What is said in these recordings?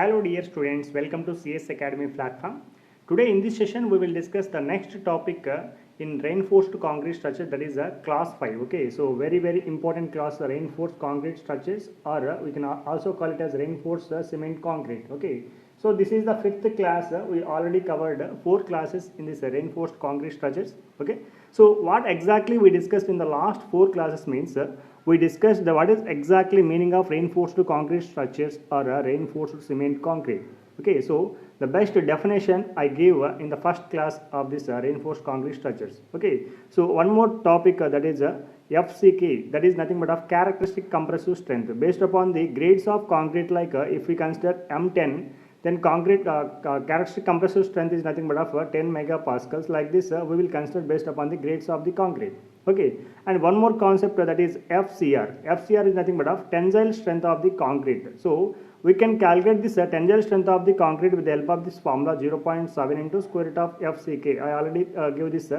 Hello dear students, welcome to CS Academy platform. Today in this session we will discuss the next topic in reinforced concrete structure, that is class 5. Okay, so very important class, the reinforced concrete structures, or we can also call it as reinforced cement concrete. Okay, so this is the fifth class. We already covered 4 classes in this reinforced concrete structures. Okay, so what exactly we discussed in the last 4 classes means we discussed what is exactly meaning of reinforced concrete structures or reinforced cement concrete. Okay, so the best definition I gave in the first class of this reinforced concrete structures. Okay, so one more topic that is FCK, that is nothing but of characteristic compressive strength based upon the grades of concrete, like if we consider M10, then concrete characteristic compressive strength is nothing but of 10 megapascals. Like this we will consider based upon the grades of the concrete. Okay, and one more concept that is FCR. FCR is nothing but of tensile strength of the concrete. So we can calculate this tensile strength of the concrete with the help of this formula 0.7 into square root of FCK. I already gave this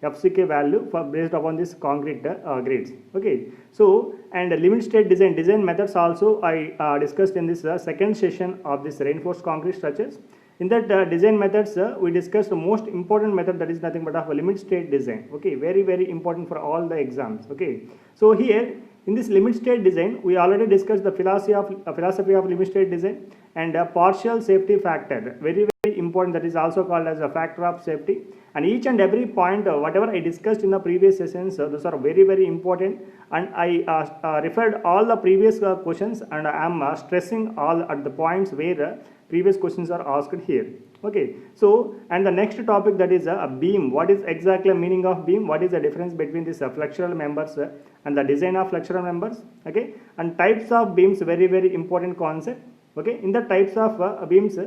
FCK value for based upon this concrete grades. Okay, so and limit state design methods also I discussed in this second session of this reinforced concrete structures. In that design methods we discussed the most important method, that is nothing but of a limit state design. Okay, very important for all the exams. Okay, so here in this limit state design we already discussed the philosophy of limit state design and a partial safety factor, very important, that is also called as a factor of safety. And each and every point whatever I discussed in the previous sessions, those are very important, and I referred all the previous questions, and I am stressing all at the points where previous questions are asked here. Okay, so and the next topic, that is a beam. What is exactly the meaning of beam? What is the difference between this flexural members and the design of flexural members? Okay, and types of beams, very important concept. Okay, in the types of beams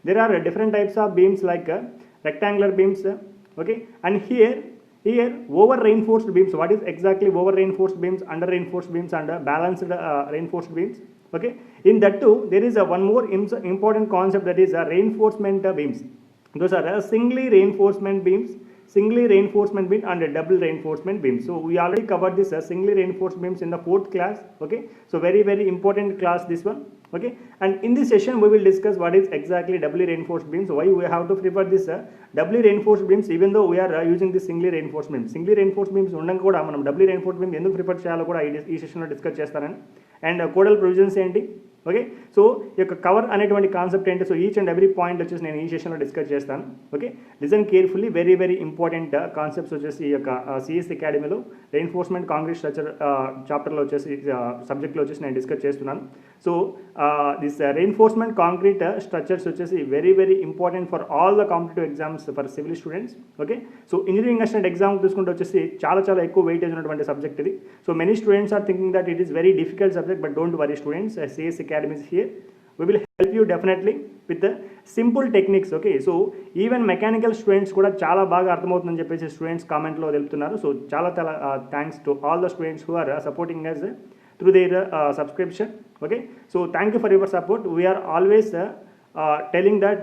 there are different types of beams, like rectangular beams. Okay, and here over reinforced beams. What is exactly over reinforced beams, under reinforced beams, and balanced reinforced beams? Okay, in that too there is one more important concept, that is reinforcement beams. Those are singly reinforcement beams and double reinforcement beams. So we already covered this singly reinforced beams in the 4th class. Okay, so very important class this one. Okay, and in this session we will discuss what is exactly doubly reinforced beams, why we have to prefer this doubly reinforced beams even though we are using this singly reinforced beams. Singly reinforced beams ఉండగా కూడా మనం doubly reinforced beams ఎందుకు prefer చేయాలో కూడా ఈ సెషన్లో discuss చేస్తానని. And కోడల్ provisions ఏంటి? ఓకే, సో ఈ యొక్క కవర్ అనేటువంటి కాన్సెప్ట్ ఏంటి? So each and every point వచ్చేసి నేను ఈ సెషన్లో డిస్కస్ చేస్తాను. Okay, listen carefully, very important concepts వచ్చేసి ఈ యొక్క సిఎస్ అకాడమీలో రెయిన్ఫోర్స్మెంట్ కాంక్రీట్ స్ట్రక్చర్ చాప్టర్లో వచ్చేసి సబ్జెక్ట్లో వచ్చేసి నేను డిస్కస్ చేస్తున్నాను. So this reinforcement concrete structures వచ్చేసి very important for all the competitive exams for civil students. Okay, so engineering assistant exam తీసుకుంటే వచ్చేసి చాలా ఎక్కువ వెయిటేజ్ ఉన్నటువంటి సబ్జెక్ట్ ఇది. So many students are thinking that it is very difficult subject, but don't worry students, CS Academy is here. We will help you definitely with the simple techniques. Okay, so even mechanical students కూడా చాలా బాగా అర్థమవుతుందని చెప్పేసి students కామెంట్లో తెలుపుతున్నారు. So చాలా thanks to all the students who are supporting us through their subscription. Okay, so thank you for your support. We are always telling that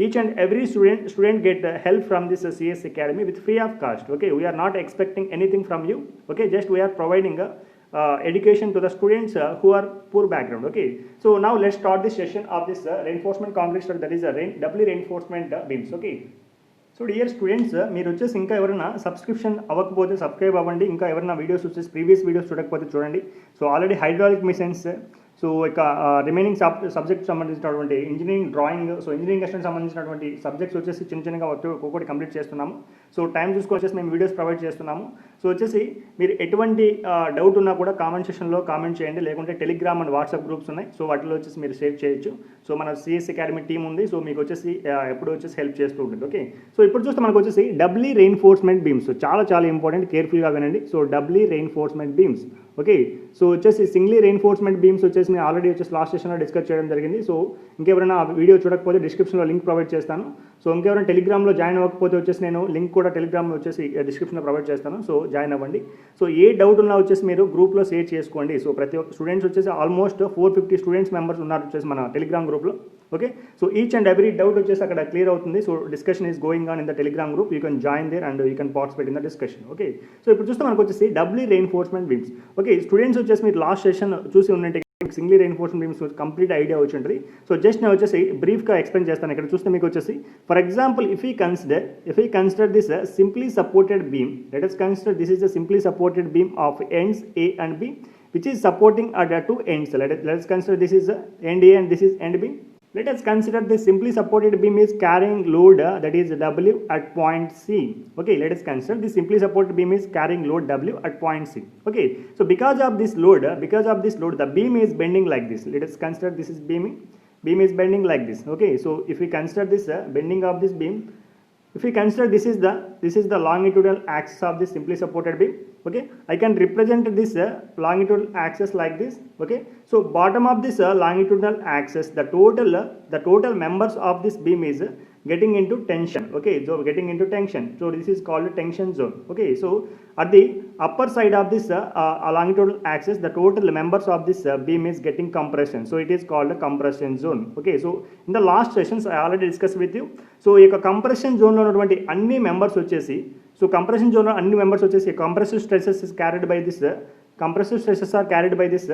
each and every student get help from this CS Academy with free of cost. Okay, we are not expecting anything from you. Okay, just we are providing education to the students who are poor background. Okay, so now let's start this session of this reinforcement concrete structure, that is doubly reinforcement beams. Okay, so dear students, మీరు వచ్చేసి ఇంకా ఎవరైనా subscription అవ్వకపోతే subscribe అవ్వండి. ఇంకా ఎవరైనా videos వచ్చేసి previous videos చూడకపోతే చూడండి. So already hydraulic machines, so ఇక రిమైనింగ్ సబ్జెక్ట్ సంబంధించినటువంటి engineering drawing, so engineering assistant సంబంధించినటువంటి సబ్జెక్ట్స్ వచ్చేసి చిన్నగా ఒక్కొక్కటి కంప్లీట్ చేస్తున్నాము. సో టైం చూసుకొని వచ్చేసి మేము వీడియోస్ ప్రొవైడ్ చేస్తున్నాము. సో వచ్చేసి మీరు ఎటువంటి డౌట్ ఉన్నా కూడా కామెంట్ సెక్షన్లో కామెంట్ చేయండి, లేకుంటే టెలిగ్రామ్ అండ్ వాట్సాప్ గ్రూప్స్ ఉన్నాయి. సో వాటిలో వచ్చేసి మీరు షేర్ చేయొచ్చు. సో మన సిఎస్ అకాడమీ టీమ్ ఉంది. సో మీకు వచ్చేసి ఎప్పుడు వచ్చేసి హెల్ప్ చేస్తూ ఉంటుంది. ఓకే, సో ఇప్పుడు చూస్తే మనకు వచ్చేసి డబ్లీ రెయిన్ఫోర్స్మెంట్ బీమ్స్ చాలా ఇంపార్టెంట్, కేర్ఫుల్గా వినండి. So doubly reinforcement beams. Okay, so వచ్చేసి సింగ్లీ రెయిన్ఫోర్స్మెంట్ బీమ్స్ వచ్చేసి నేను ఆల్రెడీ వచ్చేసి లాస్ట్ సెషన్లో డిస్కస్ చేయడం జరిగింది. సో ఇంకెవరైనా ఆ వీడియో చూడకపోతే డిస్క్రిప్షన్లో లింక్ ప్రొవైడ్ చేస్తాను. సో ఇంకెవరైనా టెలిగ్రామ్లో జాయిన్ అవ్వకపోతే వచ్చేసి నేను లింక్ కూడా టెలిగ్రామ్లో వచ్చేసి డిస్క్రిప్షన్లో ప్రొవైడ్ చేస్తాను. సో జాయిన్ అవ్వండి. సో ఏ డౌట్ ఉన్నా వచ్చేసి మీరు గ్రూప్లో షేర్ చేసుకోండి. సో ప్రతి ఒక్క స్టూడెంట్స్ వచ్చేసి ఆల్మోస్ట్ 450 స్టూడెంట్స్ మెంబర్స్ ఉన్నారు వచ్చేసి మన టెలిగ్రామ్ గ్రూప్లో. Okay, so each and every doubt వచ్చేసి అక్కడ క్లియర్ అవుతుంది. So discussion is going on in the Telegram group. You can join there and you can participate in the discussion. Okay, so ఇప్పుడు చూస్తే మనకు వచ్చేసి doubly reinforcement beams. Okay, students వచ్చేసి మీరు last session చూసి ఉన్నట్టు singly reinforcement beams complete idea వచ్చి ఉంటుంది. సో జస్ట్ నేను వచ్చేసి బ్రీఫ్గా ఎక్స్ప్లెయిన్ చేస్తాను. ఇక్కడ చూస్తే మీకు వచ్చేసి for example if you consider this simply supported beam, let us consider this is a simply supported beam of ends A and B which is supporting at two ends. Let us consider this is end A and this is end B. Let us consider this simply supported beam is carrying load that is W at point C. Okay, let us consider this simply supported beam is carrying load W at point C. Okay, so because of this load, the beam is bending like this. Let us consider this is beam is bending like this. Okay, so if we consider this bending of this beam, if we consider this is the longitudinal axis of this simply supported beam. Okay, I can represent this longitudinal axis like this. Okay, so bottom of this longitudinal axis, the total members of this beam is getting into tension. Okay, so getting into tension, so this is called tension zone. Okay, so at the upper side of this longitudinal axis, the total members of this beam is getting compression, so it is called compression zone. Okay, so in the last sessions I already discussed with you. So ఈ compression zone లో ఉన్నటువంటి అన్ని members వచ్చేసి, so compression zone లో అన్ని members వచ్చేసి compressive stresses is carried by this compressive stresses are carried by this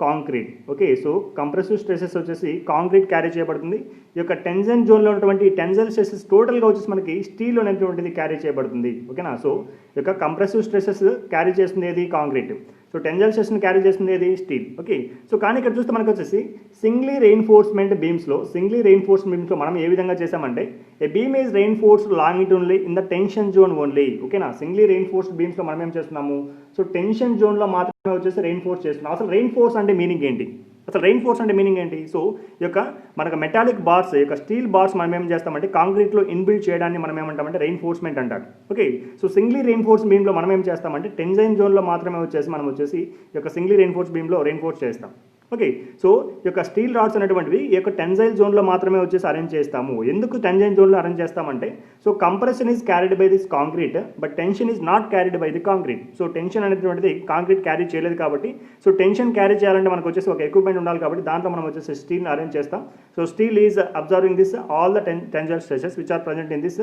concrete. Okay, so compressive stresses వచ్చేసి concrete carry చేయబడుతుంది. ఈ యొక్క టెన్షన్ జోన్లో ఉన్నటువంటి టెన్సైల్ స్ట్రెసెస్ టోటల్గా వచ్చేసి మనకి స్టీల్ అనేటువంటిది క్యారీ చేయబడుతుంది. ఓకేనా, సో ఈ యొక్క కంప్రెసివ్ స్ట్రెసెస్ క్యారీ చేస్తుంది ఏది కాంక్రీట్, సో టెన్సైల్ స్ట్రెస్ని క్యారీ చేస్తుంది ఏది స్టీల్. ఓకే, సో కానీ ఇక్కడ చూస్తే మనకు వచ్చేసి సింగ్లీ రెయిన్ఫోర్స్మెంట్ బీమ్స్లో మనం ఏ విధంగా చేసామంటే a beam is reinforced longitudinally in the tension zone only. ఓకేనా, సింగ్లీ రెయిన్ఫోర్స్డ్ బీమ్స్లో మనం ఏం చేస్తున్నాము, సో టెన్షన్ జోన్లో మాత్రమే వచ్చేసి రెయిన్ఫోర్స్ చేస్తున్నాం. అసలు రెయిన్ఫోర్స్ అంటే మీనింగ్ ఏంటి, సో ఈ యొక్క మనకు మెటాలిక్ బార్స్, ఈ యొక్క స్టీల్ బార్స్ మనం ఏం చేస్తామంటే కాంక్రీట్లో ఇన్బిల్డ్ చేయడాన్ని మనం ఏమంటామంటే రెయిన్ఫోర్స్మెంట్ అంటారు. ఓకే, సో సింగ్లీ రెయిన్ఫోర్స్ బీమ్లో మనం ఏం చేస్తామంటే టెన్షన్ జోన్లో మాత్రమే మనం వచ్చేసి ఈ యొక్క సింగ్లీ రెయిన్ఫోర్స్ బీమ్లో రెయిన్ఫోర్స్ చేస్తాం. ఓకే, సో ఈ యొక్క స్టీల్ రాడ్స్ అనేటువంటివి ఈ యొక్క టెన్సైల్ జోన్లో మాత్రమే వచ్చేసి అరేంజ్ చేస్తాము. ఎందుకు టెన్సైల్ జోన్లో అరేంజ్ చేస్తామంటే so compression is carried by this concrete but tension is not carried by the concrete. So tension అనేటువంటిది కాంక్రీట్ క్యారీ చేయలేదు కాబట్టి, సో టెన్షన్ క్యారీ చేయాలంటే మనకు వచ్చేసి ఒక ఎక్విప్మెంట్ ఉండాలి కాబట్టి దాంట్లో మనం వచ్చేసి స్టీల్ని అరేంజ్ చేస్తాం. So steel is observing this all the tensile stresses which are present in this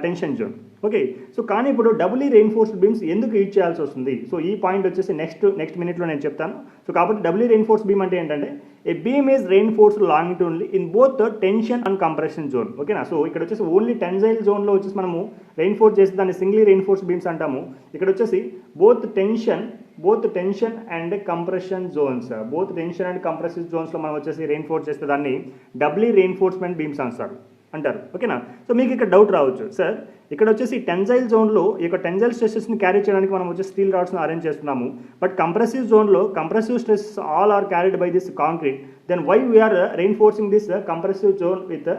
tension zone. Okay, so కానీ ఇప్పుడు డబుల్లీ రెయిన్ఫోర్స్డ్ బీమ్స్ ఎందుకు యూజ్ చేయాల్సి వస్తుంది, సో ఈ పాయింట్ వచ్చేసి నెక్స్ట్ మినిట్లో నేను చెప్తాను. సో కాబట్టి డబుల్లీ రెయిన్ఫోర్స్డ్ బీమ్ అంటే ఏంటంటే a beam is reinforced longitudinally in both tension and compression zone. ఓకేనా, సో ఇక్కడ వచ్చేసి ఓన్లీ టెన్సైల్ జోన్లో వచ్చేసి మనము రెయిన్ఫోర్స్ చేసి దాన్ని సింగ్లీ రెయిన్ఫోర్స్డ్ బీమ్స్ అంటాము. ఇక్కడ వచ్చేసి both tension and compression zones, both tension and compressive జోన్స్లో మనం వచ్చేసి రెయిన్ఫోర్స్ చేస్తే దాన్ని డబ్లీ రెయిన్ఫోర్స్మెంట్ బీమ్స్ అంటారు. ఓకేనా, సో మీకు ఇక్కడ డౌట్ రావచ్చు, సార్ ఇక్కడ వచ్చేసి టెన్సైల్ జోన్లో ఈ యొక్క టెన్సైల్ స్ట్రెసెస్ని క్యారీ చేయడానికి మనం వచ్చేసి స్టీల్ రాడ్స్ని అరేంజ్ చేస్తున్నాము. బట్ కంప్రెసివ్ జోన్లో compressive stresses all are carried by this concrete, then why we are reinforcing this compressive zone with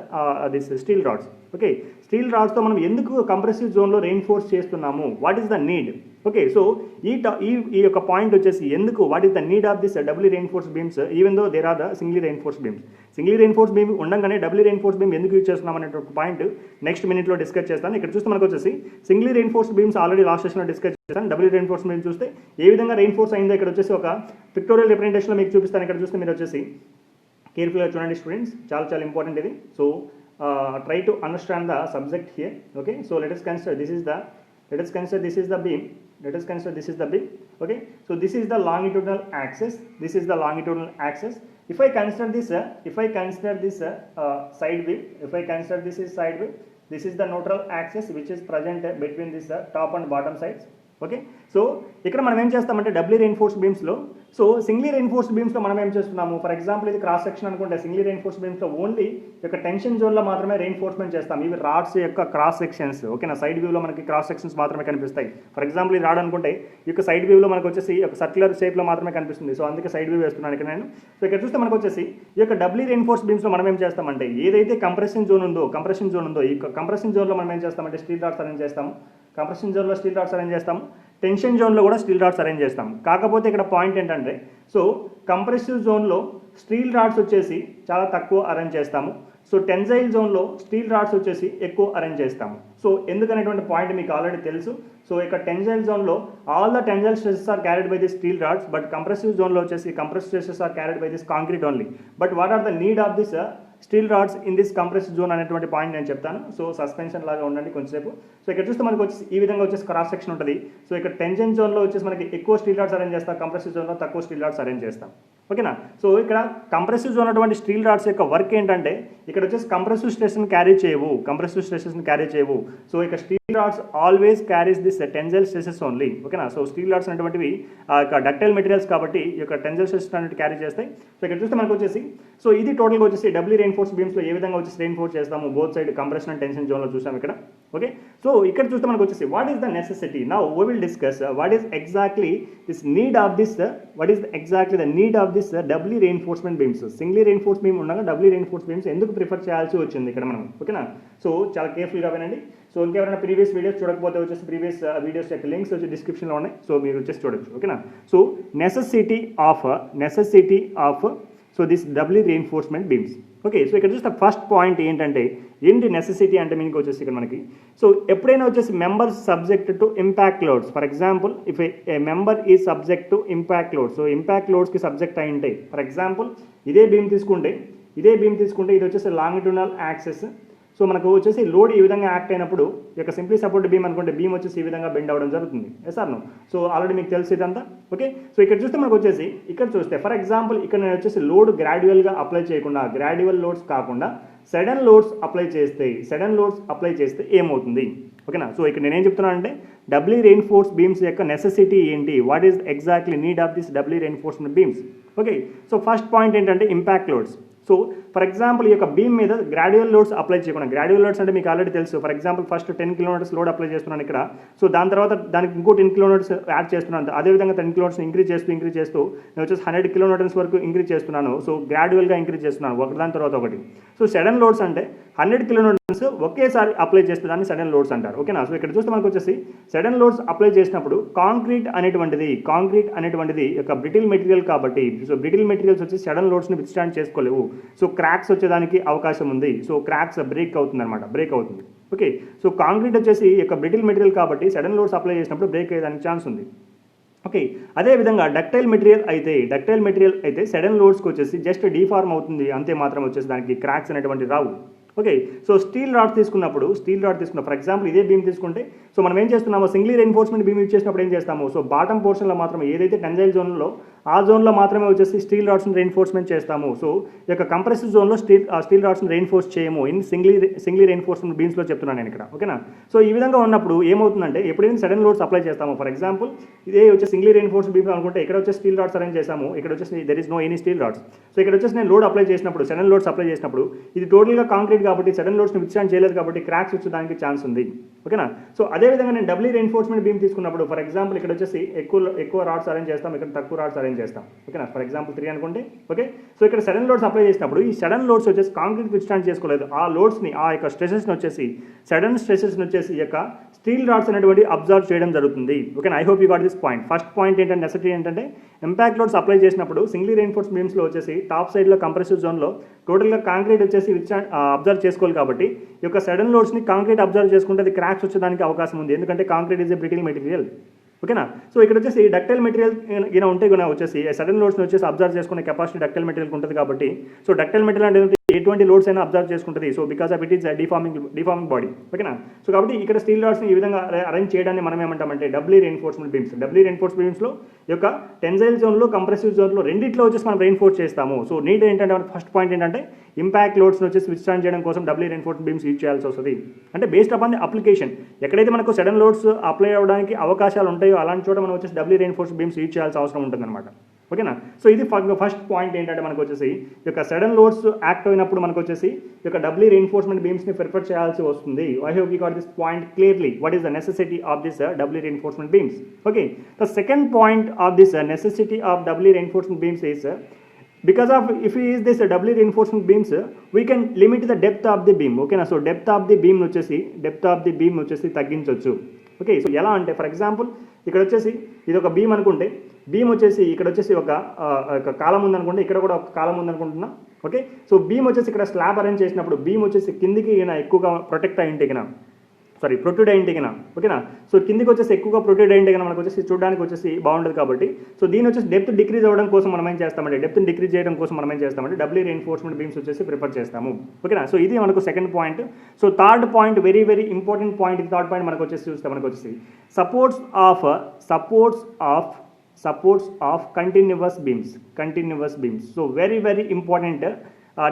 this steel rods. Okay, steel రాడ్స్తో మనం ఎందుకు కంప్రెసివ్ జోన్లో రెయిన్ఫోర్స్ చేస్తున్నాము, what is the need. Okay, so ఈ యొక్క point వచ్చేసి ఎందుకు, what is the need of this doubly reinforced beams even though there are the singly reinforced beams. Singly reinforced beam ఉండగానే డబ్లీ రెయిన్ఫోర్స్డ్ బీమ్ ఎందుకు use చేస్తున్నాం అనే ఒక point next మినిట్లో డిస్కస్ చేస్తాను. ఇక్కడ చూస్తే మనకు వచ్చేసి singly reinforced beams already last సెషన్లో డిస్కస్ చేస్తాను. డబ్లీ రెయిన్ఫోర్స్డ్ బీమ్ చూస్తే ఏ విధంగా రెయిన్ఫోర్స్ అయిందో ఇక్కడ వచ్చేసి ఒక పిక్టోరియల్ రిప్రజెంటేషన్లో మీకు చూపిస్తాను. ఇక్కడ చూస్తే మీరు వచ్చేసి కేర్ఫుల్గా చూడండి స్టూడెంట్స్, చాలా ఇంపార్టెంట్ ఇది. So try to understand the subject here. Okay, so let us consider this is the beam. Okay, so this is the longitudinal axis. If I consider this side beam, this is the neutral axis which is present between this top and bottom sides. Okay, so ఇక్కడ మనం ఏం చేస్తామంటే doubly reinforced బీమ్స్లో, so singly reinforced బీమ్స్లో మనం ఏం చేస్తున్నాము, for example ఇది క్రాస్ సెక్షన్ అనుకుంటే సింగ్లీ రెయిన్ఫోర్స్డ్ బీమ్స్లో ఓన్లీ యొక్క టెన్షన్ జోన్లో మాత్రమే రెయిన్ఫోర్స్మెంట్ చేస్తాం. ఇవి రాడ్స్ యొక్క క్రాస్ సెక్షన్స్. ఓకేనా, సైడ్ వ్యూలో మనకి క్రాస్ సెక్షన్స్ మాత్రమే కనిపిస్తాయి. ఫర్ ఎగ్జాంపుల్ ఈ రాడ్ అనుకుంటే ఈ యొక్క సైడ్ వ్యూలో మనకు వచ్చేసి ఒక సర్క్యులర్ షేప్లో మాత్రమే కనిపిస్తుంది. సో అందుకే సైడ్ వ్యూ వేస్తున్నాను ఇక్కడ నేను. సో ఇక్కడ చూస్తే మనకు వచ్చేసి ఈ యొక్క డబ్లీ రెయిన్ఫోర్స్డ్ బీమ్స్లో మనం ఏం చేస్తామంటే ఏదైతే కంప్రెషన్ జోన్ ఉందో ఈ కంప్రెషన్ జోన్లో మనం ఏం చేస్తామంటే స్టీల్ రాడ్స్ అరేంజ్ చేస్తాము. కంప్రెషన్ జోన్లో స్టీల్ రాడ్స్ అరేంజ్ చేస్తాము, టెన్షన్ జోన్లో కూడా స్టీల్ రాడ్స్ అరేంజ్ చేస్తాము. కాకపోతే ఇక్కడ పాయింట్ ఏంటంటే సో కంప్రెసివ్ జోన్లో స్టీల్ రాడ్స్ వచ్చేసి చాలా తక్కువ అరేంజ్ చేస్తాము. సో టెన్సైల్ జోన్లో స్టీల్ రాడ్స్ వచ్చేసి ఎక్కువ అరేంజ్ చేస్తాము. సో ఎందుకనేటువంటి పాయింట్ మీకు ఆల్రెడీ తెలుసు. సో ఇక టెన్సైల్ జోన్లో all the tensile stresses are carried by this steel rods, but compressive జోన్లో వచ్చేసి compressive stresses are carried by this concrete only. But what are the need of this steel rods in this compressive zone అనేటువంటి point నేను చెప్తాను. So suspension లాగా ఉండండి కొంచెంసేపు. So ఇక్కడ చూస్తే మనకు వచ్చి ఈ విధంగా వచ్చేసి క్రాస్ సెక్షన్ ఉంటుంది. సో ఇక్కడ టెన్షన్ జోన్లో వచ్చేసి మనకి ఎక్కువ స్టీల్ రాడ్స్ అరేంజ్ చేస్తాం, కంప్రెసివ్ జోన్లో తక్కువ స్టీల్ రాడ్స్ అరేంజ్ చేస్తాం. ఓకేనా. సో ఇక్కడ కంప్రెసివ్ జోన్ ఉన్నటువంటి స్టీల్ రాడ్స్ యొక్క వర్క్ ఏంటంటే ఇక్కడ వచ్చేసి కంప్రెసివ్ స్ట్రెస్ని క్యారీ చేయవు. సో ఇక steel rods always carries this tensile stresses only. ఓకేనా. సో స్టీల్ రాడ్స్ అనేటువంటివి డక్టైల్ మెటీరియల్స్ కాబట్టి ఈ యొక్క టెన్జైల్ స్ట్రెసెస్ అనేది క్యారీ చేస్తాయి. సో ఇక్కడ చూస్తే మనకు వచ్చేసి సో ఇది టోటల్గా వచ్చేసి డబ్ల్యూ రెయిన్ఫోర్స్ బీమ్స్లో ఏ విధంగా వచ్చేసి రెయిన్ఫోర్స్ చేస్తాము both side compression and tension జోన్లో చూసాం ఇక్కడ. ఓకే. సో ఇక్కడ చూస్తే మనకు వచ్చేసి what is the necessity. Now we will discuss what is exactly this need of this doubly reinforcement beams. Singly reinforce beam ఉండగా డబ్ల్యూ రెయిన్ఫోర్స్ బీమ్స్ ఎందుకు prefer చేయాల్సి వచ్చింది ఇక్కడ మనం. ఓకేనా. సో చాలా కేర్ఫుల్గా వినండి. సో ఇంకెవరైనా ప్రీవియస్ వీడియోస్ చూడకపోతే వచ్చేసి ప్రీవియస్ వీడియోస్ యొక్క లింక్స్ వచ్చి డిస్క్రిప్షన్లో ఉన్నాయి. సో మీరు వచ్చేసి చూడొచ్చు. ఓకేనా. So necessity of so this doubly reinforcement beams. Okay. So ఇక్కడ చూస్తే ఫస్ట్ పాయింట్ ఏంటంటే ఏంటి నెసెసిటీ అంటే మీనింగ్ వచ్చేసి ఇక్కడ మనకి సో ఎప్పుడైనా వచ్చేసి member subject to impact loads. For example if a member is subject to impact loads. So impact లోడ్స్కి సబ్జెక్ట్ అయి ఉంటాయి. ఫర్ ఎగ్జాంపుల్ ఇదే బీమ్ తీసుకుంటే ఇది వచ్చేసి లాంగిట్యూడినల్ యాక్సెస్. సో మనకు వచ్చేసి లోడ్ ఈ విధంగా యాక్ట్ అయినప్పుడు యొక్క సింప్లీ సపోర్ట్ బీమ్ అనుకుంటే బీమ్ వచ్చేసి ఈ విధంగా బెండ్ అవ్వడం జరుగుతుంది. Yes or no. So already మీకు తెలిసి ఇదంతా. ఓకే. సో ఇక్కడ చూస్తే మనకు వచ్చేసి ఇక్కడ చూస్తే ఫర్ ఎగ్జాంపుల్ ఇక్కడ నేను వచ్చేసి లోడ్ గ్రాడ్యువల్గా అప్లై చేయకుండా గ్రాడ్యువల్ లోడ్స్ కాకుండా సడన్ లోడ్స్ అప్లై చేస్తే ఏమవుతుంది. ఓకేనా. సో ఇక్కడ నేనేం చెప్తున్నాను అంటే డబ్ల్యూ రెయిన్ఫోర్స్ బీమ్స్ యొక్క నెసెసిటీ ఏంటి, what is exactly need of this doubly reinforcement beams. Okay. So first point ఏంటంటే impact loads. So for example ఈ యొక్క బీమ్ మీద గ్రాడ్యువల్ లోడ్స్ అప్లై చేయకుండా, గ్రాడ్యువల్ లోడ్స్ అంటే మీకు ఆల్రెడీ తెలుసు. For example first 10 kilometres load apply చేస్తున్నాను ఇక్కడ. సో దాని తర్వాత దానికి ఇంకో 10 కిలోమీటర్స్ యాడ్ చేస్తున్నాను. అదేవిధంగా 10 కిలోమీటర్స్ ఇంక్రీజ్ చేస్తూ నేను వచ్చేసి 100 కిలోమీటర్స్ వరకు ఇంక్రీజ్ చేస్తున్నాను. సో గ్రాడ్యువల్గా ఇంక్రీజ్ చేస్తున్నాను ఒకదాని తర్వాత ఒకటి. సో సడన్ లోడ్స్ అంటే 100 కిలోమీటర్స్ ఒకేసారి అప్లై చేస్తే దాన్ని సడన్ లోడ్స్ అంటారు. ఓకేనా. సో ఇక్కడ చూస్తే మనకు వచ్చేసి సడన్ లోడ్స్ అప్లై చేసినప్పుడు కాంక్రీట్ అనేటువంటిది యొక్క బ్రిటిల్ మెటీరియల్ కాబట్టి సో బ్రిటిల్ మెటీరియల్స్ వచ్చి సడన్ లోడ్స్ని విత్స్టాండ్ చేసుకోలేవు. సో క్రాక్స్ వచ్చేదానికి అవకాశం ఉంది. సో క్రాక్స్ బ్రేక్ అవుతుంది. ఓకే. సో కాంక్రీట్ వచ్చేసి యొక్క బ్రిటిల్ మెటీరియల్ కాబట్టి సడన్ లోడ్స్ అప్లై చేసినప్పుడు బ్రేక్ అయ్యేదానికి ఛాన్స్ ఉంది. ఓకే. అదేవిధంగా డక్టైల్ మెటీరియల్ అయితే సడన్ లోడ్స్కి వచ్చేసి జస్ట్ డీఫార్మ్ అవుతుంది అంతే, మాత్రం వచ్చేసి దానికి క్రాక్స్ అనేటువంటి రావు. ఓకే. సో స్టీల్ రాడ్ తీసుకున్నప్పుడు ఫర్ ఎగ్జాంపుల్ ఇదే బీమ్ తీసుకుంటే సో మనం ఏం చేస్తున్నామో సింగ్లీ రెయిన్ఫోర్స్మెంట్ బీమ్ యూజ్ చేసినప్పుడు ఏం చేస్తాము సో బాటమ్ పోర్షన్లో మాత్రం ఏదైతే టెన్జైల్ జోన్లో ఆ జోన్లో మాత్రమే వచ్చేసి స్టీల్ రాడ్స్ని రెయిన్ఫోర్స్మెంట్ చేస్తాము. సో ఈ యొక్క కంప్రెసివ్ జోన్లో స్టీల్ రాడ్స్ని రెయిన్ఫోర్స్ చేయము. ఇన్ సింగ్లీ రెయిన్ఫోర్స్మెంట్ బీమ్స్లో చెప్తున్నాను నేను ఇక్కడ. ఓకేనా. సో ఈ విధంగా ఉన్నప్పుడు ఏమవుతుందంటే ఎప్పుడైనా సడన్ లోడ్స్ అప్లై చేస్తాము. ఫర్ ఎగ్జాంపుల్ ఇదే వచ్చి సింగ్లీ రెయిన్ఫోర్స్ బీమ్ అనుకుంటే ఇక్కడ వచ్చేసి స్టీల్ రాడ్స్ అరేంజ్ చేసాము. ఇక్కడ వచ్చేసి there is no any steel rods. So ఇక్కడ వచ్చేసి నేను లోడ్ అప్లై చేసినప్పుడు సడన్ లోడ్స్ అప్లై చేసినప్పుడు ఇది టోటల్గా కాంక్రీట్ కాబట్టి సడన్ లోడ్స్ని విత్స్టాండ్ చేయలేదు కాబట్టి క్రాక్స్ వచ్చేదానికి ఛాన్స్ ఉంది. ఓకేనా. సో అదేవిధంగా నేను డబ్ల్యూ రెయిన్ఫోర్స్మెంట్ బీమ్ తీసుకున్నప్పుడు ఫర్ ఎగ్జాంపుల్ ఇక్కడ వచ్చేసి ఎక్కువ రాడ్స్ అరేంజ్ చేస్తాం, ఇక్కడ తక్కువ రాడ్స్ అరేంజ్ చేస్తాం. ఓకేనా. ఫర్ ఎగ్జాంపుల్ 3 అనుకుంటే. ఓకే. సో ఇక్కడ సడన్ లోడ్స్ అప్లై చేసినప్పుడు ఈ సడన్ లోడ్స్ వచ్చేసి కాంక్రీట్ విత్స్టాండ్ చేసుకోలేదు. ఆ లోడ్స్ని ఆ యొక్క స్ట్రెసెస్ని వచ్చేసి సడన్ స్ట్రెసెస్ని వచ్చేసి ఈ యొక్క స్టీల్ రాడ్స్ అనేటువంటి అబ్జర్వ్ చేయడం జరుగుతుంది. ఓకేనా. I hope you got this point. First point ఏంటంటే నెసెసిటీ ఏంటంటే ఇంపాక్ట్ లోడ్స్ అప్లై చేసినప్పుడు సింగ్లీ రెయిన్ఫోర్స్ బీమ్స్లో వచ్చేసి టాప్ సైడ్లో కంప్రెసివ్ జోన్లో టోటల్గా కాంక్రీట్ వచ్చేసి అబ్జర్వ్ చేసుకోవాలి కాబట్టి ఈ యొక్క సడన్ లోడ్స్ని కాంక్రీట్ అబ్జర్వ్ చేసుకుంటే అది క్రాక్స్ వచ్చేదానికి అవకాశం ఉంది. ఎందుకంటే concrete is a brittle material. ఓకేనా. సో ఇక్కడ వచ్చేసి డక్టైల్ మెటీరియల్ ఇలా ఉంటే కూడా వచ్చేసి సడన్ లోడ్స్ని వచ్చేసి అబ్జర్వ్ చేసుకునే కెపాసిటీ డక్టైల్ మెటీరియల్కి ఉంటుంది కాబట్టి సో డక్టైల్ మెటీరియల్ అంటే ఎటువంటి లోడ్స్ అయినా అబ్జర్వ్ చేసుకుంటుంది. So because of it is deforming body. ఓకేనా. సో కాబట్టి ఇక్కడ స్టీల్ రాడ్స్ని ఈ విధంగా అరేంజ్ చేయడాన్ని మనం ఏమంటామంటే డబ్ల్యూ రెయిన్ఫోర్స్మెంట్ బీమ్స్లో ఈ యొక్క టెన్జైల్ జోన్లో కంప్రెసివ్ జోన్లో రెండిట్లో వచ్చేసి మనం రెయిన్ఫోర్స్ చేస్తాము. సో నీడ్ ఏంటంటే ఫస్ట్ పాయింట్ ఏంటంటే ఇంపాక్ట్ లోడ్స్ని వచ్చేసి విత్స్టాండ్ చేయడం కోసం డబ్ల్యూ రెయిన్ఫోర్స్మెంట్ బీమ్స్ యూజ్ చేయాల్సి వస్తుంది. అంటే బేస్డ్ అపాన్ ది అప్లికేషన్ ఎక్కడైతే మనకు సడన్ లోడ్స్ అప్లై అవ్వడానికి అవకాశాలు ఉంటాయో అలాంటి చోట మనం వచ్చేసి డబ్ల్యూ రెయిన్ఫోర్స్మెంట్ బీమ్స్ యూజ్ చేయాల్సిన అవసరం ఉంటుందన్నమాట. ఓకేనా. సో ఇది ఫస్ట్ పాయింట్ ఏంటంటే మనకు వచ్చేసి ఈ యొక్క సడన్ లోడ్స్ యాక్ట్ అయినప్పుడు మనకు వచ్చేసి ఈ యొక్క డబ్ల్యూ రెయిన్ఫోర్స్మెంట్ బీమ్స్ని ప్రిఫర్ చేయాల్సి వస్తుంది. I hope you got this point clearly. What is the necessity of this doubly reinforcement beams. Okay. The second point of this necessity of doubly reinforcement beams is because of if we use this doubly reinforcement beams we can limit the depth of the beam. Okay na. So depth of the beam వచ్చేసి తగ్గించవచ్చు. Okay. So ఎలా అంటే for example ఇక్కడ వచ్చేసి ఇది ఒక beam అనుకుంటే beam వచ్చేసి ఇక్కడ వచ్చేసి ఒక కాలం ఉందనుకుంటే ఇక్కడ కూడా ఒక కాలం ఉందనుకుంటున్నా. ఓకే. సో బీమ్ వచ్చేసి ఇక్కడ స్లాబ్ అరేంజ్ చేసినప్పుడు బీమ్ వచ్చేసి కిందికి ఎక్కువగా ప్రొటెక్ట్ అయ్యింటే ప్రొట్రూడ్ అయ్యింటే ఓకేనా. సో కిందికి వచ్చేసి ఎక్కువగా ప్రొట్రూడ్ అయ్యింటే మనకు వచ్చేసి చూడడానికి వచ్చేసి బాగుంటుంది కాబట్టి సో దీని వచ్చేసి డెప్త్ డిక్రీజ్ అవ్వడం కోసం మనం ఏం చేస్తామంటే డబ్ల్యూ రెయిన్ఫోర్స్మెంట్ బీమ్స్ వచ్చేసి ప్రిఫర్ చేస్తాము. ఓకేనా. సో ఇది మనకు second point. So third point very very important point. Third point మనకు వచ్చేసి చూస్తే మనకు వచ్చేసి supports of supports of continuous beams. So very important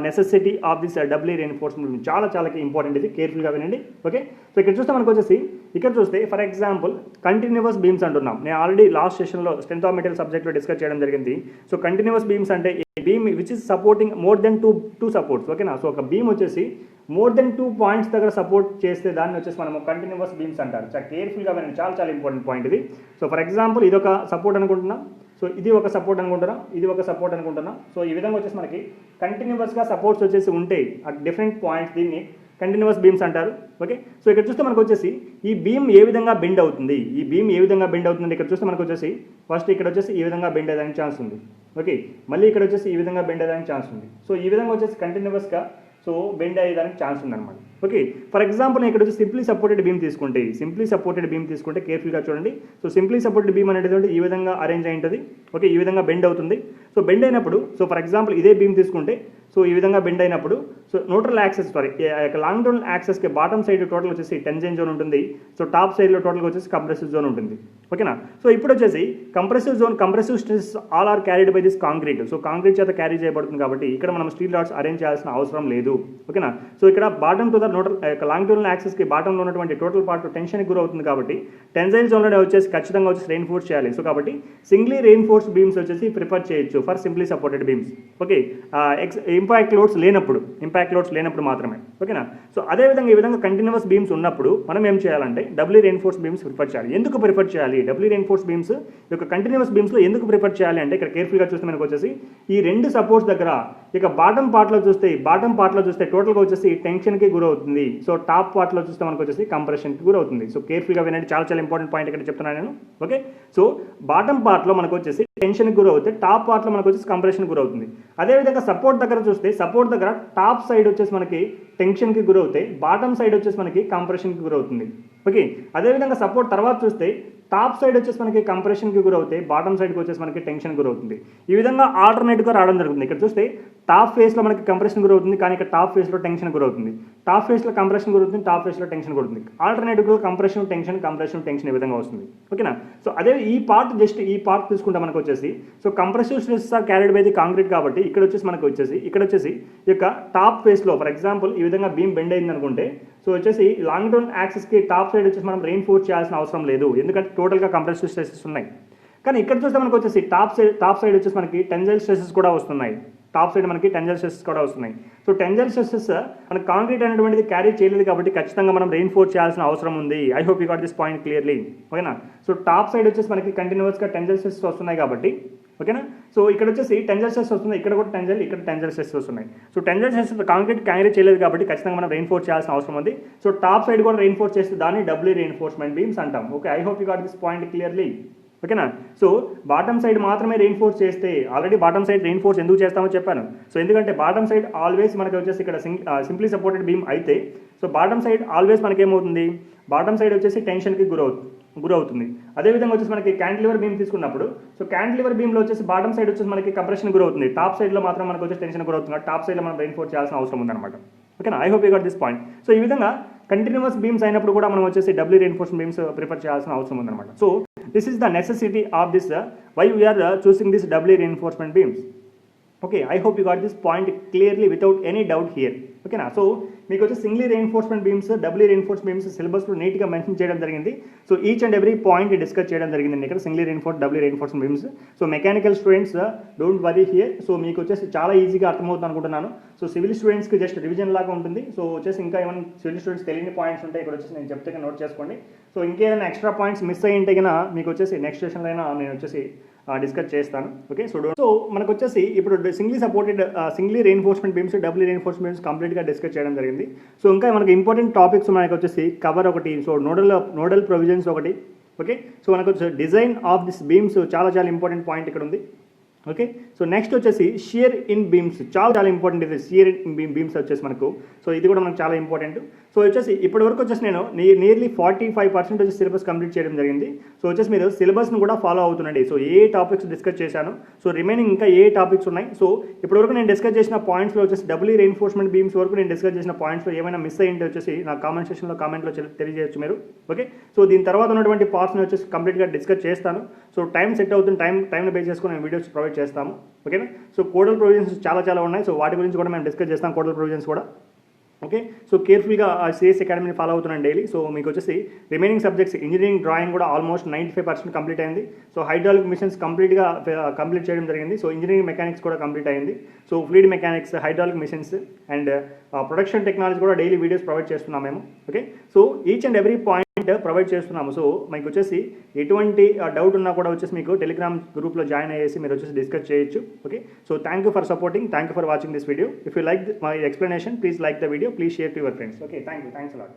necessity of this doubly reinforcement చాలా ఇంపార్టెంట్, ఇది కేర్ఫుల్గా వినండి. ఓకే, సో ఇక్కడ చూస్తే మనకు వచ్చేసి ఇక్కడ చూస్తే ఫర్ ఎగ్జాంపుల్ కంటిన్యూస్ బీమ్స్ అంటున్నాం. నేను ఆల్రెడీ లాస్ట్ సెషన్లో స్ట్రెంత్ ఆఫ్ మెటీరియల్ సబ్జెక్ట్లో డిస్కస్ చేయడం జరిగింది. సో కంటిన్యూస్ బీమ్స్ అంటే beam which is supporting more than two supports. ఓకేనా, సో ఒక బీమ్ వచ్చేసి మోర్ దెన్ 2 పాయింట్స్ దగ్గర సపోర్ట్ చేస్తే దాన్ని వచ్చేసి మనం కంటిన్యూస్ బీమ్స్ అంటారు. చాలా కేర్ఫుల్గా వినండి, చాలా ఇంపార్టెంట్ పాయింట్ ఇది. సో ఫర్ ఎగ్జాంపుల్ ఇది ఒక సపోర్ట్ అనుకుంటున్నాం, సో ఇది ఒక సపోర్ట్ అనుకుంటున్నాం, ఇది ఒక సపోర్ట్ అనుకుంటున్నాం. సో ఈ విధంగా వచ్చేసి మనకి కంటిన్యూస్గా సపోర్ట్స్ వచ్చేసి ఉంటాయి అట్ డిఫరెంట్ పాయింట్స్, దీన్ని కంటిన్యూస్ బీమ్స్ అంటారు. ఓకే, సో ఇక్కడ చూస్తే మనకు వచ్చేసి ఈ బీమ్ ఏ విధంగా బెండ్ అవుతుంది, ఇక్కడ చూస్తే మనకు వచ్చేసి ఫస్ట్ ఇక్కడ వచ్చేసి ఈ విధంగా బెండ్ అయ్యేదానికి ఛాన్స్ ఉంది. ఓకే, మళ్ళీ ఇక్కడ వచ్చేసి ఈ విధంగా బెండ్ అయ్యేదానికి ఛాన్స్ ఉంది. సో ఈ విధంగా వచ్చేసి కంటిన్యూస్గా సో బెండ్ అయ్యేదానికి ఛాన్స్ ఉందన్నమాట. ఓకే, ఫర్ ఎగ్జాంపుల్ ఇక్కడ వచ్చి సింప్లీ సపోర్టెడ్ బీమ్ తీసుకుంటే కేర్ఫుల్గా చూడండి. సో సింప్లీ సపోర్టెడ్ బీమ్ అనేది ఈ విధంగా అరేంజ్ అయి ఉంటుంది. ఓకే, ఈ విధంగా బెండ్ అవుతుంది. సో బెండ్ అయినప్పుడు సో ఫర్ ఎగ్జాంపుల్ ఇదే బీమ్ తీసుకుంటే సో ఈ విధంగా బెండ్ అయినప్పుడు సో న్యూట్రల్ యాక్సెస్ లాంగిట్యూడల్ యాక్సెస్కి బాటమ్ సైడ్ టోటల్ వచ్చేసి టెన్షన్ జోన్ ఉంటుంది. సో టాప్ సైడ్లో టోటల్ వచ్చేసి కంప్రెసివ్ జోన్ ఉంటుంది. ఓకేనా, సో ఇప్పుడు వచ్చేసి compressive stress all are carried by this concrete. So concrete చేత క్యారీ చేయబడుతుంది కాబట్టి ఇక్కడ మనం స్టీల్ రాడ్స్ అరేంజ్ చేయాల్సిన అవసరం లేదు. ఓకేనా, సో ఇక్కడ బాటమ్ టు ద లాంగిట్యూడల్ యాక్సెస్కి బాటంలో ఉన్నటువంటి టోటల్ పార్ట్ టెన్షన్కి గురవుతుంది కాబట్టి టెన్సైల్ జోన్లో వచ్చేసి ఖచ్చితంగా వచ్చేసి రెయిన్ఫోర్స్ చేయాలి. సో కాబట్టి సింగ్లీ రెయిన్ఫోర్స్ బీమ్స్ వచ్చేసి ప్రిఫర్ చేయొచ్చు for simply supported beams. Okay, impact loads లేనప్పుడు మాత్రమే. ఓకేనా, సో అదేవిధంగా ఈ విధంగా కంటిన్యూస్ బీమ్స్ ఉన్నప్పుడు మనం ఏం చేయాలంటే డబ్ల్యూ రెయిన్ఫోర్స్ బీమ్స్ ప్రిఫర్ చేయాలి. ఎందుకు ప్రిఫర్ చేయాలి డబ్ల్యూ రెయిన్ఫోర్స్ బీమ్స్ యొక్క కంటిన్యూస్ బీమ్స్లో ఎందుకు ప్రిఫర్ చేయాలి అంటే ఇక్కడ కేర్ఫుల్గా చూస్తే మనకు వచ్చేసి ఈ రెండు సపోర్ట్స్ దగ్గర ఇక బాటమ్ పార్ట్లో చూస్తే టోటల్గా వచ్చేసి టెన్షన్కి గురవుతుంది. సో టాప్ పార్ట్లో చూస్తే మనకు వచ్చేసి కంప్రెషన్కి గురవుతుంది. సో కేర్ఫుల్గా వినండి, చాలా ఇంపార్టెంట్ పాయింట్ ఇక్కడ చెప్తున్నాను నేను. ఓకే, సో బాటమ్ పార్ట్లో మనకు వచ్చేసి టెన్షన్కి గురవుతే టాప్ పార్ట్లో మనకు వచ్చేసి కంప్రెషన్కి గురవుతుంది. అదేవిధంగా సపోర్ట్ దగ్గర చూస్తే సపోర్ట్ దగ్గర టాప్ సైడ్ వచ్చేసి మనకి టెన్షన్కి గురవుతాయి, బాటమ్ సైడ్ వచ్చేసి మనకి కంప్రెషన్కి గురవుతుంది. ఓకే, అదేవిధంగా సపోర్ట్ తర్వాత చూస్తే టాప్ సైడ్ వచ్చేసి మనకి కంప్రెషన్కి గురవుతాయి, బాటమ్ సైడ్కి వచ్చేసి మనకి టెన్షన్ గురవుతుంది. ఈ విధంగా ఆల్టర్నేట్గా రావడం జరుగుతుంది. ఇక్కడ చూస్తే టాప్ ఫేస్లో మనకి కంప్రెషన్ గురవుతుంది, కానీ ఇక్కడ టాప్ ఫేస్లో టెన్షన్ గురవుతుంది. టాప్ ఫేస్లో కంప్రెషన్ గురవుతుంది, టాప్ ఫేస్లో టెన్షన్ గురవుతుంది. ఆల్టర్నేటివ్గా కంప్రెషన్ టెన్షన్ ఈ విధంగా వస్తుంది. ఓకేనా, సో అదే ఈ పార్ట్ తీసుకుంటే మనకు వచ్చేసి so compressive stress or carried by the concrete కాబట్టి ఇక్కడ వచ్చేసి ఈ యొక్క టాప్ ఫేస్లో ఫర్ ఎగ్జాంపుల్ ఈ విధంగా బీమ్ బెండ్ అయింది అనుకుంటే సో వచ్చేసి లాంగ్ టర్మ్ యాక్సెస్కి టాప్ సైడ్ వచ్చేసి మనం రెయిన్ఫోర్స్ చేయాల్సిన అవసరం లేదు, ఎందుకంటే టోటల్గా కంప్రెసివ్ స్ట్రెసెస్ ఉన్నాయి. కానీ ఇక్కడ చూస్తే మనకు వచ్చేసి టాప్ సైడ్ వచ్చేసి మనకి టెన్సైల్ స్ట్రెసెస్ కూడా వస్తున్నాయి. సో టెన్సైల్ స్ట్రెసెస్ మన కాంక్రీట్ అనేటువంటిది క్యారీ చేయలేదు కాబట్టి ఖచ్చితంగా మనం రెయిన్ఫోర్స్ చేయాల్సిన అవసరం ఉంది. I hope you got this point clearly. ఓకేనా, సో టాప్ సైడ్ వచ్చేసి మనకి కంటిన్యూస్గా టెన్సైల్ స్ట్రెసెస్ వస్తున్నాయి కాబట్టి ఓకేనా, సో ఇక్కడ వచ్చేసి టెన్సైల్ స్ట్రెస్ వస్తుంది, ఇక్కడ కూడా టెన్సైల్ స్ట్రెస్ వస్తున్నాయి. So tensile stress concrete carry చేయలేదు కాబట్టి ఖచ్చితంగా మనం రెయిన్ఫోర్స్ చేయాల్సిన అవసరం ఉంది. సో టాప్ సైడ్ కూడా రెయిన్ఫోర్స్ చేస్తే దాన్ని డబ్ల్యూ రెయిన్ఫోర్స్మెంట్ బీమ్స్ అంటాం. Okay, I hope you got this point clearly. ఓకేనా, సో బాటమ్ సైడ్ మాత్రమే రెయిన్ఫోర్స్ చేస్తే ఆల్రెడీ బాటమ్ సైడ్ రెయిన్ఫోర్స్ ఎందుకు చేస్తామో చెప్పాను. సో ఎందుకంటే బాటమ్ సైడ్ ఆల్వేస్ మనకి వచ్చేసి ఇక్కడ సింప్లీ సపోర్టెడ్ బీమ్ అయితే సో బాటమ్ సైడ్ ఆల్వేస్ మనకి ఏమవుతుంది, బాటమ్ సైడ్ వచ్చేసి టెన్షన్కి గురవుతుంది. అదేవిధంగా వచ్చేసి మనకి క్యాంటిలివర్ బీమ్ తీసుకున్నప్పుడు సో క్యాంటిలివర్ బీమ్లో వచ్చేసి బాటమ్ సైడ్ వచ్చేసి మనకి కంప్రెషన్ గురవుతుంది, టాప్ సైడ్లో మాత్రం మనకు వచ్చేసి టెన్షన్ గురవుతుంది. టాప్ సైడ్లో మనం రెయిన్ఫోర్స్ చేయాల్సిన అవసరం ఉందన్నమాట. ఓకేనా, I hope you got this point. So ఈ విధంగా కంటిన్యూస్ బీమ్స్ అయినప్పుడు కూడా మనం వచ్చేసి డబ్ల్యూ రెయిన్ఫోర్స్మెంట్ బీమ్స్ ప్రిఫర్ చేయాల్సిన అవసరం ఉందన్నమాట. So this is the necessity of this why we are choosing this doubly reinforcement beams. Okay, I hope you got this point clearly without any doubt here. ఓకేనా, so మీకు వచ్చి singly reinforcement beams doubly reinforcement beams సిలబస్లో నీట్గా mention చేయడం జరిగింది. So each and every point discuss చేయడం జరిగింది ఇక్కడ singly doubly reinforcement beams. So mechanical students don't worry here. So మీకు వచ్చేసి చాలా ఈజీగా అర్థమవుతుంది అనుకుంటున్నాను. సో సివిల్ స్టూడెంట్స్కి జస్ట్ రివిజన్ లాగా ఉంటుంది. సో వచ్చేసి ఇంకా ఏమైనా సివిల్ స్టూడెంట్స్ తెలియని పాయింట్స్ ఉంటాయి ఇక్కడ వచ్చేసి నేను చెప్తే నోట్ చేసుకోండి. సో ఇంకేదైనా ఎక్స్ట్రా పాయింట్స్ మిస్ అయ్యి ఉంటే కన్నా మీకు వచ్చేసి నెక్స్ట్ సెషన్లో అయినా నేను వచ్చేసి డిస్కస్ చేస్తాను. ఓకే, సో మనకు వచ్చేసి ఇప్పుడు singly reinforcement beams doubly reinforcement beams కంప్లీట్గా డిస్కస్ చేయడం జరిగింది. సో ఇంకా మనకి ఇంపార్టెంట్ టాపిక్స్ మనకి వచ్చేసి కవర్ ఒకటి, సో నోడల్ ప్రొవిజన్స్ ఒకటి. ఓకే, సో మనకు వచ్చేసి డిజైన్ ఆఫ్ దిస్ బీమ్స్ చాలా ఇంపార్టెంట్ పాయింట్ ఇక్కడ ఉంది. ఓకే. సో నెక్స్ట్ వచ్చేసి షియర్ ఇన్ బీమ్స్, చాలా చాలా ఇంపార్టెంట్ ఇది షియర్ ఇన్ బీమ్స్ వచ్చేసి మనకు. సో ఇది కూడా మనకు చాలా ఇంపార్టెంట్. సో వచ్చేసి ఇప్పటి వరకు వచ్చేసి నేను నియర్లీ 45% వచ్చి సిలబస్ కంప్లీట్ చేయడం జరిగింది. సో వచ్చేసి మీరు సిలబస్ను కూడా ఫాలో అవుతుండండి. సో ఏ టాపిక్స్ డిస్కస్ చేశాను, సో రిమైనింగ్ ఇంకా ఏ టాపిక్స్ ఉన్నాయి, సో ఇప్పటి వరకు నేను డిస్కస్ చేసిన పాయింట్స్లో వచ్చేసి డబ్ల్యూ రెయిన్ఫోర్స్మెంట్ బీమ్స్ వరకు నేను డిస్కస్ చేసిన పాయింట్స్లో ఏమైనా మిస్ అయ్యింటే వచ్చేసి నా కామెంట్ సెక్షన్లో కామెంట్లో తెలియజేయచ్చు మీరు. ఓకే. సో దీని తర్వాత ఉన్నటువంటి పార్ట్స్ని వచ్చేసి కంప్లీట్గా డిస్కస్ చేస్తాను. సో టైం సెట్ అవుతుంది, టైంని బేస్ చేసుకుని నేను వీడియోస్ ప్రొవైడ్ చేస్తాము. ఓకేనా. సో కోడల్ ప్రొవిజన్స్ చాలా ఉన్నాయి. సో వాటి గురించి కూడా మేము డిస్కస్ చేస్తాం, కోడల్ ప్రొవిజన్స్ కూడా. ఓకే. సో కేర్ఫుల్గా సిఎస్ అకాడమీని ఫాలో అవుతున్నాను డైలీ. సో మీకు వచ్చేసి రిమైనింగ్ సబ్జెక్ట్స్ ఇంజనీరింగ్ డ్రాయింగ్ కూడా ఆల్మోస్ట్ 95% కంప్లీట్ అయింది. సో హైడ్రాలిక్ మిషన్స్ కంప్లీట్ చేయడం జరిగింది. సో ఇంజనీరింగ్ మెకానిక్స్ కూడా కంప్లీట్ అయింది. So fluid mechanics, hydraulic machines and production technology కూడా డైలీ వీడియోస్ ప్రొవైడ్ చేస్తున్నాం మేము. Okay. So each and every point provide చేస్తున్నాము. సో మీకు వచ్చేసి ఎటువంటి డౌట్ ఉన్నా కూడా వచ్చేసి మీకు టెలిగ్రామ్ గ్రూప్లో జాయిన్ అయ్యేసి మీరు వచ్చేసి డిస్కస్ చేయొచ్చు. Okay. So thank you for supporting, thank you for watching this video. If you like my explanation, please like the video, please share to your friends. Okay. Thanks a lot.